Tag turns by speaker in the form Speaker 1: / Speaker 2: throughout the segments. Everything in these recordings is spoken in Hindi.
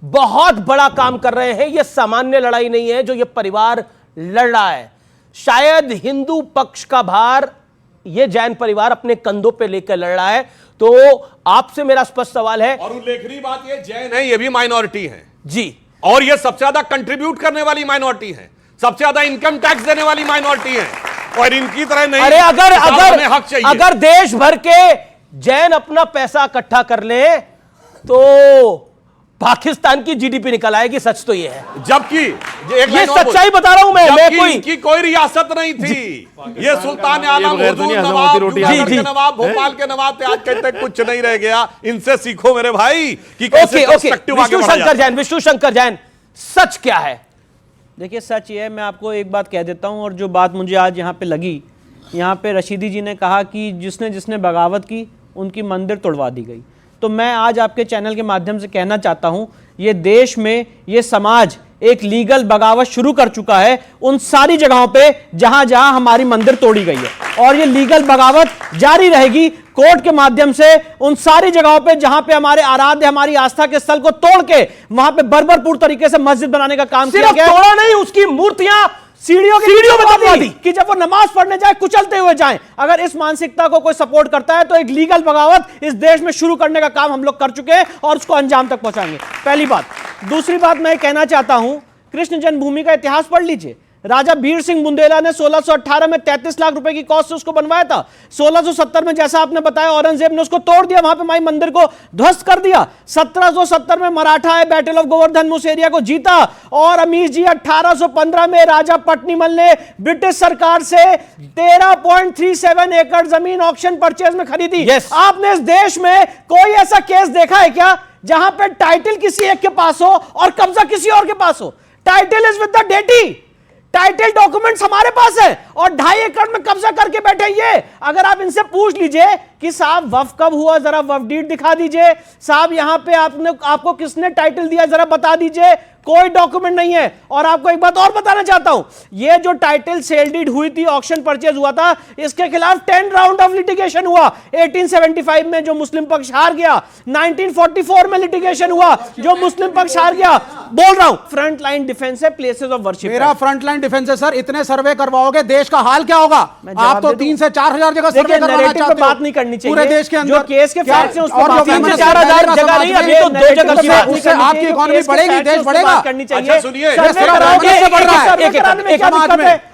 Speaker 1: बहुत बड़ा काम कर रहे हैं। यह सामान्य लड़ाई नहीं है जो यह परिवार लड़ रहा है। शायद हिंदू पक्ष का भार यह जैन परिवार अपने कंधों पे लेकर लड़ रहा है। तो आपसे मेरा स्पष्ट सवाल है,
Speaker 2: और उल्लेखनीय बात यह जैन है, ये भी माइनॉरिटी है
Speaker 1: जी,
Speaker 2: और ये सबसे ज्यादा कंट्रीब्यूट करने वाली माइनॉरिटी है, सबसे ज्यादा इनकम टैक्स देने वाली माइनॉरिटी है, और इनकी तरह नहीं।
Speaker 1: अरे अगर देश भर के जैन अपना पैसा इकट्ठा कर ले तो पाकिस्तान की जीडीपी निकल आएगी। सच तो ये है,
Speaker 2: जबकि
Speaker 1: ये सच्चाई बता रहा हूं मैं
Speaker 2: इनकी कोई रियासत नहीं थी। ये सुल्तान आलम, हुजूर नवाब, के नवाब, भोपाल के नवाब थे, आज कहते कुछ नहीं रह गया। इनसे सीखो मेरे भाई कि कैसे पर्सपेक्टिव आगे बढ़ाया जाए।
Speaker 1: विष्णु शंकर जैन, सच क्या है?
Speaker 3: देखिए सच ये है, मैं आपको एक बात कह देता हूं, और जो बात मुझे आज यहाँ पे लगी, यहाँ पे रशीदी जी ने कहा कि जिसने जिसने बगावत की उनकी मंदिर तोड़वा दी गई। तो मैं आज आपके चैनल के माध्यम से कहना चाहता हूं, ये देश में ये समाज एक लीगल बगावत शुरू कर चुका है उन सारी जगहों पे जहां जहां हमारी मंदिर तोड़ी गई है, और ये लीगल बगावत जारी रहेगी कोर्ट के माध्यम से उन सारी जगहों पे जहां पे हमारे आराध्य, हमारी आस्था के स्थल को तोड़ के वहां पे बर्बरपुर तरीके से मस्जिद बनाने का काम किया गया।
Speaker 1: तोड़ा नहीं, उसकी मूर्तियां सीढ़ियों में दबा दी
Speaker 3: कि जब वो नमाज पढ़ने जाए कुचलते हुए जाएं। अगर इस मानसिकता को कोई सपोर्ट करता है तो एक लीगल बगावत इस देश में शुरू करने का काम हम लोग कर चुके हैं और उसको अंजाम तक पहुंचाएंगे। पहली बात। दूसरी बात मैं कहना चाहता हूं, कृष्ण जन्मभूमि का इतिहास पढ़ लीजिए। राजा बीर सिंह बुंदेला ने 1618 में 33 लाख रुपए की कॉस्ट से उसको बनवाया था। 1670 में जैसा आपने बताया औरंगजेब ने उसको तोड़ दिया, वहां पे माई मंदिर को ध्वस्त कर दिया। 1770 में मराठा आए, बैटल ऑफ गोवर्धन उस एरिया को जीता, और अमीर जी 1815 में राजा पट्टिमल ने ब्रिटिश सरकार से 13.37 एकड़ जमीन ऑक्शन परचेज में खरीदी। आपने इस देश में कोई ऐसा केस देखा है क्या जहां पे टाइटल किसी एक के पास हो और कब्जा किसी और के पास हो? Title is with the deity, title documents हमारे पास है, और 2.5 एकड़ में कब्जा करके बैठे। ये अगर आप इनसे पूछ लीजिए कि साहब वफ कब हुआ, जरा वफ डीड दिखा दीजिए, साहब यहां पे आपको किसने टाइटल दिया जरा बता दीजिए, कोई डॉक्यूमेंट नहीं है। और आपको एक बात और बताना चाहता हूं, ये जो टाइटल सेल डीड हुई थी, ऑक्शन परचेज हुआ था, इसके खिलाफ 10 राउंड ऑफ लिटिगेशन हुआ। 1875 में जो मुस्लिम पक्ष हार गया, 1944 में लिटिगेशन हुआ जो मुस्लिम पक्ष हार गया। बोल रहा हूं फ्रंट लाइन डिफेंस है, प्लेसेस ऑफ वर्शिप।
Speaker 4: मेरा फ्रंट लाइन डिफेंस है सर। इतने सर्वे करवाओगे देश का हाल क्या होगा? आप तो 3 से 4 हजार जगह सर्वे करवाना चाहते हो।
Speaker 3: बात नहीं करनी चाहिए
Speaker 4: पूरे देश के अंदर
Speaker 3: जो केस के फैक्ट्स हैं,
Speaker 4: और
Speaker 3: 3 से 4 हजार जगह नहीं, अभी तो 2 जगह की बात
Speaker 4: उससे आपकी इकोनॉमी बढ़ेगी, देश बढ़ेगा।
Speaker 3: करनी चाहिए।
Speaker 2: अच्छा सुनिए,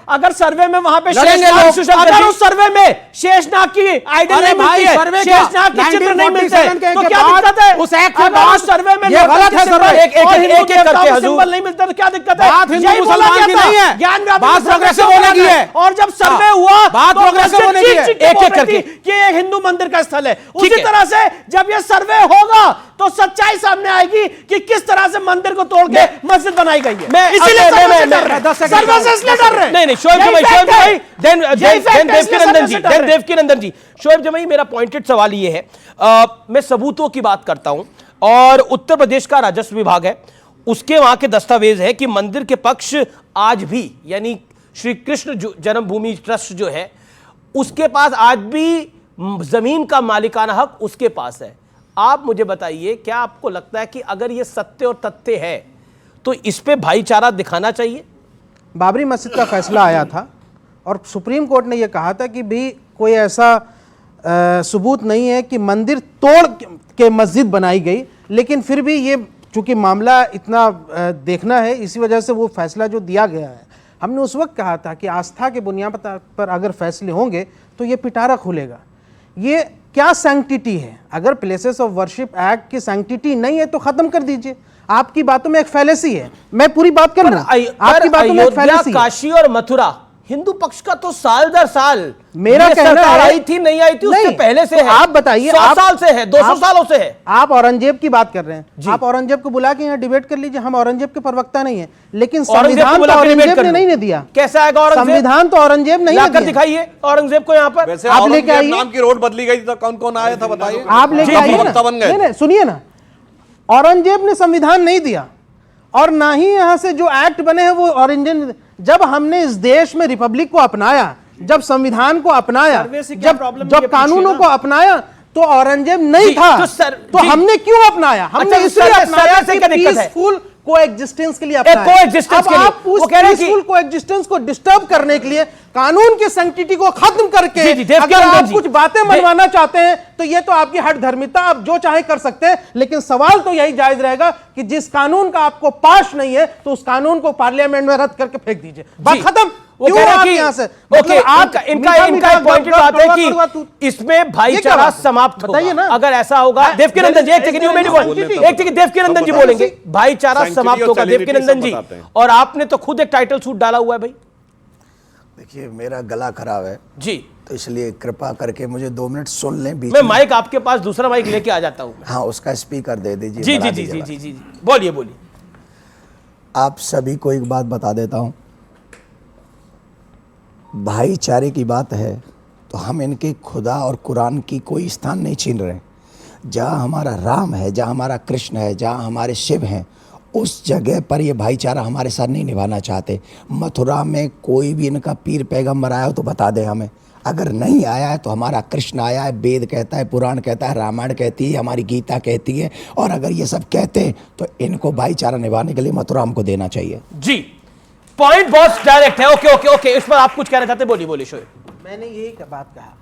Speaker 3: अगर सर्वे में वहां पे अगर उस सर्वे में शेषनाग की आइडल नहीं मिलती है, शेषनाग के चित्र नहीं मिलते, तो क्या दिक्कत है?
Speaker 4: उस एक्ट के बाद
Speaker 3: सर्वे में
Speaker 4: ये गलत है सर,
Speaker 3: एक करके सिंबल नहीं मिलता तो क्या दिक्कत है?
Speaker 4: बात हिंदू मुसलमान की नहीं है,
Speaker 3: ज्ञान
Speaker 4: बात प्रोग्रेसिव होने की है।
Speaker 3: और जब सर्वे हुआ
Speaker 4: बात प्रोग्रेसिव होने की है,
Speaker 3: एक करके कि ये हिंदू मंदिर का स्थल है। उसी तरह से जब ये सर्वे होगा तो सच्चाई सामने आएगी कि किस तरह से मंदिर को तोड़ के मस्जिद बनाई गई है। इसीलिए सर्वे से इसलिए डर रहे हैं।
Speaker 1: नहीं देवकीनंदन जी, शोएब जमाई, मेरा पॉइंटेड सवाल ये है, मैं सबूतों की बात करता हूं, और उत्तर प्रदेश का राजस्व विभाग है, उसके वहां के दस्तावेज है कि मंदिर के पक्ष आज भी, यानी श्री कृष्ण जन्मभूमि ट्रस्ट जो है उसके पास आज भी जमीन का मालिकाना हक उसके पास है। आप मुझे बताइए, क्या आपको लगता है कि अगर ये सत्य और तथ्य है तो इस पे भाईचारा दिखाना चाहिए?
Speaker 4: बाबरी मस्जिद का फैसला आया था और सुप्रीम कोर्ट ने यह कहा था कि भी कोई ऐसा सबूत नहीं है कि मंदिर तोड़ के मस्जिद बनाई गई, लेकिन फिर भी ये चूंकि मामला इतना देखना है, इसी वजह से वो फैसला जो दिया गया है, हमने उस वक्त कहा था कि आस्था के बुनियाद पर अगर फैसले होंगे तो ये पिटारा खुलेगा। ये क्या सैंक्टिटी है? अगर प्लेसेस ऑफ वर्शिप एक्ट की सैंक्टिटी नहीं है तो खत्म कर दीजिए। आपकी बातों में एक फैलेसी है, मैं पूरी बात कर रहा हूं, आपकी बातों में एक फैलेसी है।
Speaker 1: काशी और मथुरा हिंदू पक्ष का तो साल दर साल
Speaker 4: मेरा कहना है,
Speaker 1: आई थी नहीं आई थी, उससे पहले से
Speaker 4: तो
Speaker 1: है।
Speaker 4: आप बताइए,
Speaker 1: 100 साल से है, 200 सालों से है।
Speaker 4: आप औरंगजेब की बात कर रहे हैं, आप औरंगजेब को बुला के यहाँ डिबेट कर लीजिए। हम औरंगजेब के प्रवक्ता नहीं है, लेकिन संविधान तो औरंगजेब ने नहीं दिया।
Speaker 1: कैसा आएगा औरंगजेब?
Speaker 4: संविधान तो औरंगजेब नहीं
Speaker 1: लाकर दिखाइए औरंगजेब को यहाँ पर।
Speaker 2: आप लेके आइए, नाम की रोड बदली गई तो कौन कौन आया था बताइए।
Speaker 4: आप लेके आइए ना, सुनिए ना, औरंगजेब ने संविधान नहीं दिया और ना ही यहां से जो एक्ट बने हैं वो औरंगजेब। जब हमने इस देश में रिपब्लिक को अपनाया, जब संविधान को अपनाया, जब कानूनों को अपनाया, तो औरंगजेब नहीं
Speaker 1: जी,
Speaker 4: था,
Speaker 1: तो
Speaker 4: तो हमने क्यों अपनाया? हमने
Speaker 1: अच्छा,
Speaker 4: इसलिए अपनाया
Speaker 1: से
Speaker 4: कि
Speaker 1: क्या दिक्कत है?
Speaker 4: पीसफुल कोएग्जिस्टेंस के लिए अपनाया।
Speaker 1: कोएग्जिस्टेंस के लिए।
Speaker 4: आप
Speaker 1: वो
Speaker 4: उस
Speaker 1: कह रहे हैं कि
Speaker 4: पीसफुल कोएग्जिस्टेंस को डिस्टर्ब करने के लिए कानून की सैंक्टिटी को खत्म करके
Speaker 1: जी, जी,
Speaker 4: अगर आप
Speaker 1: जी।
Speaker 4: कुछ बातें मनवाना चाहते हैं तो ये तो आपकी हट धर्मिता, आप जो चाहे कर सकते हैं, लेकिन सवाल तो यही जायज रहेगा कि जिस कानून का आपको पास नहीं है तो उस कानून को पार्लियामेंट में रद्द करके फेंक दीजिए। बात खत्म।
Speaker 1: वो कह रहे हैं कि ओके, इनका पॉइंट बात है कि इसमें भाईचारा समाप्त
Speaker 4: बताइए ना।
Speaker 1: होगा अगर ऐसा होगा। देवकीनंदन जी, एक सेकंड, यू मेड पॉइंट, एक सेकंड, देवकीनंदन जी बोलेंगे भाईचारा समाप्त होगा। देवकीनंदन जी, और आपने तो खुद एक टाइटल सूट डाला हुआ है भाई।
Speaker 5: देखिए, मेरा गला खराब है
Speaker 1: जी,
Speaker 5: तो इसलिए कृपा करके मुझे 2 मिनट सुन लें बीच
Speaker 1: मैं
Speaker 5: में।
Speaker 1: माइक आपके पास दूसरा माइक लेके आ जाता हूँ।
Speaker 5: हाँ, उसका स्पीकर दे दीजिए।
Speaker 1: जी
Speaker 5: बढ़ा
Speaker 1: जी जी
Speaker 5: दीजिए
Speaker 1: जी
Speaker 5: बात।
Speaker 1: जी जी, बोलिए बोलिए।
Speaker 5: आप सभी को एक बात बता देता हूँ, भाईचारे की बात है तो हम इनके खुदा और कुरान की कोई स्थान नहीं छीन रहे। जहाँ हमारा राम है, जहाँ हमारा कृष्ण है, जहाँ हमारे शिव हैं, उस जगह पर ये भाईचारा हमारे साथ नहीं निभाना चाहते। मथुरा में कोई भी इनका पीर पैगंबर आया हो तो बता दें हमें। अगर नहीं आया है तो हमारा कृष्ण आया है, वेद कहता है, पुराण कहता है, रामायण कहती है, हमारी गीता कहती है। और अगर ये सब कहते हैं तो इनको भाईचारा निभाने के लिए मथुरा हमको देना चाहिए।
Speaker 1: जी, पॉइंट बहुत डायरेक्ट है। ओके ओके ओके, इस पर आप कुछ कहना चाहते हैं? बोलिए बोलिए शोएब।
Speaker 4: मैंने यही बात कहा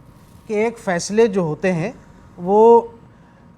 Speaker 4: कि एक फैसले जो होते हैं वो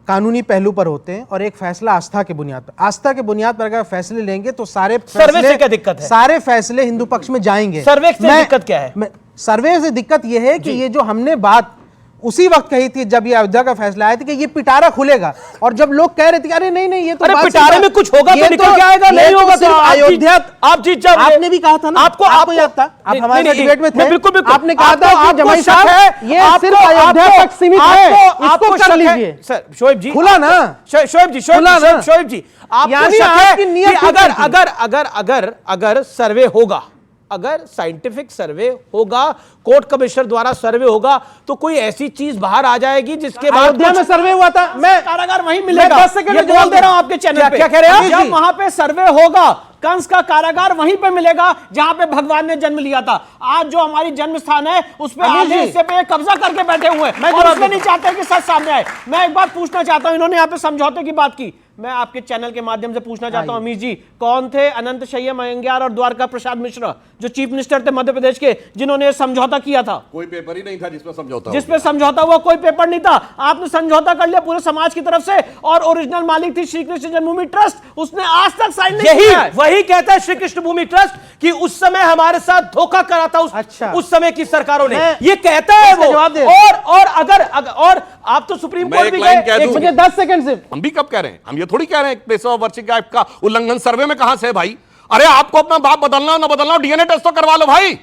Speaker 4: कानूनी पहलू पर होते हैं और एक फैसला आस्था के बुनियाद पर। आस्था के बुनियाद पर अगर फैसले लेंगे तो सारे
Speaker 1: सर्वे से क्या दिक्कत है?
Speaker 4: सारे फैसले हिंदू पक्ष में जाएंगे।
Speaker 1: सर्वे से दिक्कत क्या है?
Speaker 4: सर्वे से दिक्कत यह है कि ये जो हमने बात उसी वक्त कही थी जब ये अयोध्या का फैसला आया था कि ये पिटारा खुलेगा, और जब लोग कह रहे थे अरे नहीं नहीं ये तो
Speaker 1: अरे
Speaker 4: बात
Speaker 1: पिटारे
Speaker 4: सिर्फ-
Speaker 1: में कुछ होगा
Speaker 4: ये
Speaker 1: तो निकल के आएगा,
Speaker 4: ये
Speaker 1: नहीं
Speaker 4: तो
Speaker 1: होगा तो
Speaker 4: सिर्फ अयोध्या।
Speaker 1: आप जीत जाओगे।
Speaker 4: आपने भी कहा था ना, आपको याद था, आप हमारे साथ डिबेट में थे,
Speaker 1: बिल्कुल बिल्कुल।
Speaker 4: आपने कहा था कि
Speaker 1: आपको
Speaker 4: जमाई
Speaker 1: शक
Speaker 4: साहब
Speaker 1: है,
Speaker 4: ये
Speaker 1: आपको-
Speaker 4: सिर्फ अयोध्या
Speaker 1: आपको-
Speaker 4: तक सीमित है,
Speaker 1: आपको
Speaker 4: इसको
Speaker 1: शक
Speaker 4: कर
Speaker 1: है।
Speaker 4: लीजिए।
Speaker 1: सर शोएब जी,
Speaker 4: खुला ना,
Speaker 1: शोएब जी,
Speaker 4: खुला ना।
Speaker 1: शोएब जी, आपको
Speaker 4: यानी
Speaker 1: शक है
Speaker 4: आपकी नियत
Speaker 1: कि
Speaker 4: ठीक
Speaker 1: अगर
Speaker 4: थी।
Speaker 1: अगर अगर अगर अगर सर्वे होगा, अगर साइंटिफिक सर्वे होगा, कोर्ट कमिश्नर द्वारा सर्वे होगा, तो कोई ऐसी चीज बाहर आ जाएगी जिसके बाद
Speaker 4: अयोध्या में सर्वे हुआ था। मैं
Speaker 3: कारागार वहीं मिलेगा।
Speaker 4: 10 सेकंड
Speaker 3: ये
Speaker 4: में
Speaker 3: बोल
Speaker 4: जवाब
Speaker 3: दे रहा हूं आपके चैनल पे।
Speaker 1: क्या कह रहे हैं आप?
Speaker 3: जब वहां पे सर्वे होगा, कंस का कारागार वहीं पे मिलेगा जहां पे भगवान ने जन्म लिया था। आज जो हमारी जन्म स्थान है उस पे
Speaker 4: अनिल
Speaker 3: आधे
Speaker 4: जी,
Speaker 3: हिस्से पे कब्जा करके बैठे हुए हैं और उसमें नहीं चाहते कि सच सामने आए। मैं एक बात पूछना चाहता हूं, इन्होंने यहाँ पे समझौते की बात की, मैं आपके चैनल के माध्यम से पूछना चाहता हूं अमीर जी, कौन थे अनंत शय्या महंग्यार और द्वारका प्रसाद मिश्रा जो चीफ मिनिस्टर थे मध्य प्रदेश के, जिन्होंने समझौता किया था?
Speaker 2: कोई पेपर ही नहीं था जिसमें समझौता हो
Speaker 3: जिसपे समझौता हुआ, कोई पेपर नहीं था। आपने समझौता कर लिया पूरे समाज की तरफ से, और ओरिजिनल मालिक थी श्री कृष्ण जन्मभूमि ट्रस्ट, उसने आज तक साइन नहीं
Speaker 1: यही
Speaker 3: किया है।
Speaker 1: वही कहता है श्री कृष्ण भूमि ट्रस्ट कि उस समय हमारे साथ धोखा करा था
Speaker 4: अच्छा।
Speaker 1: उस समय की सरकारों ने।
Speaker 4: मैं-
Speaker 1: ये कहता है
Speaker 4: इसका
Speaker 1: वो।
Speaker 4: जवाब दे।
Speaker 1: और अगर और आप तो सुप्रीम
Speaker 2: मैं
Speaker 1: कोर्ट
Speaker 2: एक
Speaker 1: भी
Speaker 2: लाइन
Speaker 1: गए।
Speaker 2: कह दूं।
Speaker 4: मुझे 10 सेकंड से
Speaker 2: हम भी कब कह रहे हैं? हम ये थोड़ी कह रहे हैं प्लेस ऑफ वर्शिप एक्ट का उल्लंघन सर्वे में कहां से है भाई? अरे आपको अपना बाप बदलना हो ना बदलना हो, डीएनए टेस्ट तो करवा लो भाई,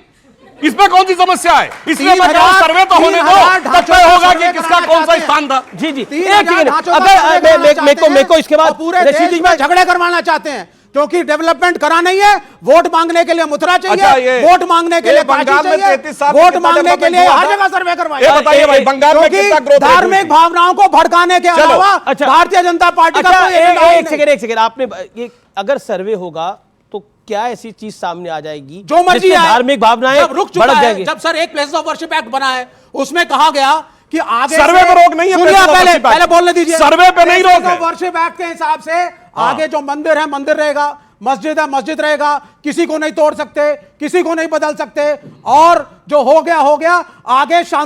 Speaker 2: इसमें कौन सी समस्या है? इसलिए मैं कहूं सर्वे तो होने दो, तब तय होगा कि किसका कौन सा स्थान था।
Speaker 1: जी जी, एक
Speaker 6: 3,000
Speaker 1: सेकंड,
Speaker 6: ढांचों का
Speaker 1: अगर
Speaker 6: सर्वे कराना चाहते हैं
Speaker 1: मेरे को इसके
Speaker 6: और
Speaker 1: बाद
Speaker 6: पूरे
Speaker 1: रशीद
Speaker 6: देश
Speaker 1: जी
Speaker 6: में झगड़े करवाना चाहते हैं क्योंकि डेवलपमेंट करा नहीं है। वोट मांगने के लिए मथुरा
Speaker 2: अच्छा,
Speaker 6: चाहिए,
Speaker 2: ये-
Speaker 6: वोट मांगने के
Speaker 2: ये
Speaker 6: लिए
Speaker 2: बंगाल
Speaker 6: काशी
Speaker 2: में
Speaker 6: चाहिए,
Speaker 2: 33 साल में
Speaker 6: वोट
Speaker 2: कितना
Speaker 6: मांगने के लिए
Speaker 2: डेवलपमेंट
Speaker 6: हर
Speaker 2: हुआ
Speaker 6: जगह
Speaker 2: था?
Speaker 6: सर्वे करवाएं।
Speaker 2: ये बताइए भाई, बंगाल में
Speaker 6: क्योंकि
Speaker 2: कितना ग्रोथ
Speaker 6: धार्मिक भावनाओं को भड़काने के अलावा
Speaker 1: अच्छा।
Speaker 6: भारतीय जनता पार्टी का
Speaker 1: अच्छा,
Speaker 6: कोई एजेंडा ही
Speaker 1: एक
Speaker 6: नहीं।
Speaker 1: सेकंड, आपने ये अगर सर्वे होगा तो क्या ऐसी चीज सामने आ जाएगी
Speaker 6: जो मर्जी
Speaker 1: जिससे
Speaker 6: आए,
Speaker 1: धार्मिक भावनाएं
Speaker 6: जब रुक चुका
Speaker 1: भड़क
Speaker 6: है,
Speaker 1: जाएंगी?
Speaker 6: जब सर एक प्लेस ऑफ वर्शिप एक्ट बना है उसमें कहा गया कि आगे
Speaker 2: सर्वे
Speaker 6: से-
Speaker 2: पे रोक नहीं है,
Speaker 6: सुनिए,
Speaker 2: places of
Speaker 6: पहले
Speaker 2: worship act।
Speaker 6: पहले बोलने दीजिए।
Speaker 2: सर्वे पे नहीं रोक है।
Speaker 6: वर्शिप एक्ट के हिसाब से आगे जो मंदिर है मंदिर रहेगा, मस्जिद है मस्जिद रहेगा, किसी को नहीं तोड़ सकते, किसी को नहीं बदल सकते, और जो हो गया आगे शांति